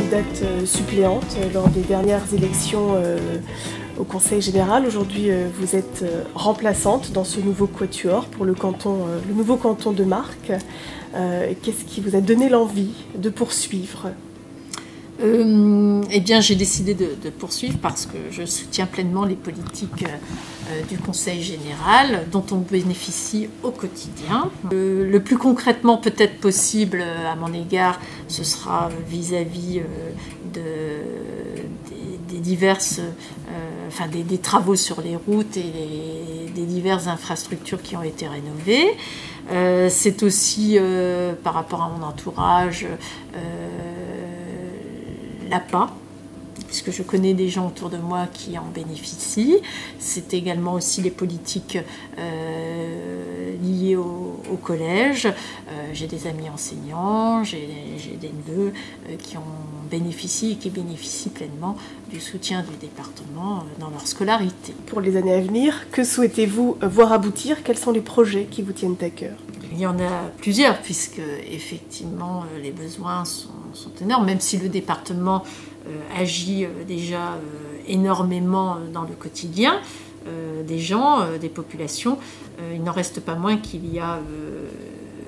candidate suppléante lors des dernières élections au Conseil général. Aujourd'hui, vous êtes remplaçante dans ce nouveau quatuor pour le nouveau canton de Marcq. Qu'est-ce qui vous a donné l'envie de poursuivre ? Eh bien, j'ai décidé de poursuivre parce que je soutiens pleinement les politiques du Conseil général dont on bénéficie au quotidien. Le plus concrètement peut-être possible à mon égard, ce sera vis-à-vis des travaux sur les routes et des diverses infrastructures qui ont été rénovées. C'est aussi par rapport à mon entourage l'APA, puisque je connais des gens autour de moi qui en bénéficient. C'est également aussi les politiques liées au collège. J'ai des amis enseignants, j'ai des neveux qui en bénéficient et qui bénéficient pleinement du soutien du département dans leur scolarité. Pour les années à venir, que souhaitez-vous voir aboutir ? Quels sont les projets qui vous tiennent à cœur ? Il y en a plusieurs, puisque effectivement les besoins sont énormes, même si le département agit déjà énormément dans le quotidien des gens, des populations. Il n'en reste pas moins qu'il y a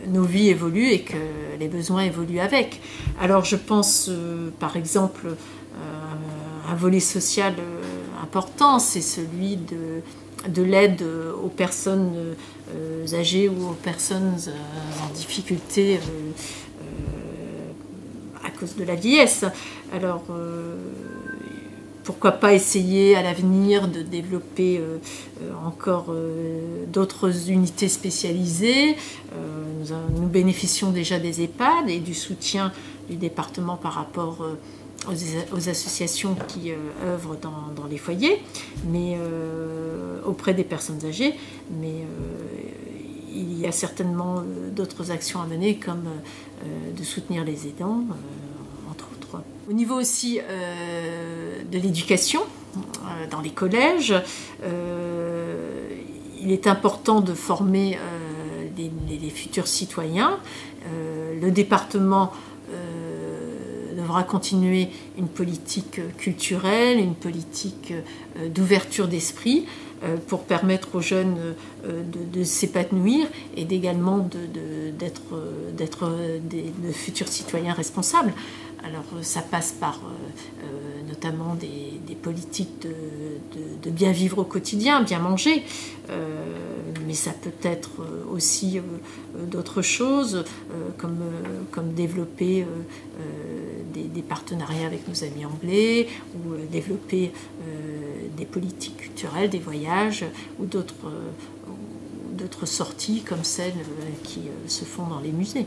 nos vies évoluent et que les besoins évoluent avec. Alors je pense par exemple un volet social important, c'est celui de l'aide aux personnes âgées ou aux personnes en difficulté à cause de la vieillesse. Alors, pourquoi pas essayer à l'avenir de développer encore d'autres unités spécialisées. Nous bénéficions déjà des EHPAD et du soutien du département par rapport aux associations qui œuvrent dans les foyers, mais auprès des personnes âgées. Mais il y a certainement d'autres actions à mener, comme de soutenir les aidants, entre autres. Au niveau aussi de l'éducation, dans les collèges, il est important de former les futurs citoyens. Le département devra continuer une politique culturelle, une politique d'ouverture d'esprit pour permettre aux jeunes de s'épanouir et également d'être de futurs citoyens responsables. Alors ça passe par notamment des politiques de bien vivre au quotidien, bien manger, mais ça peut être aussi d'autres choses comme développer des partenariats avec nos amis anglais ou développer des politiques culturelles, des voyages ou d'autres sorties comme celles qui se font dans les musées.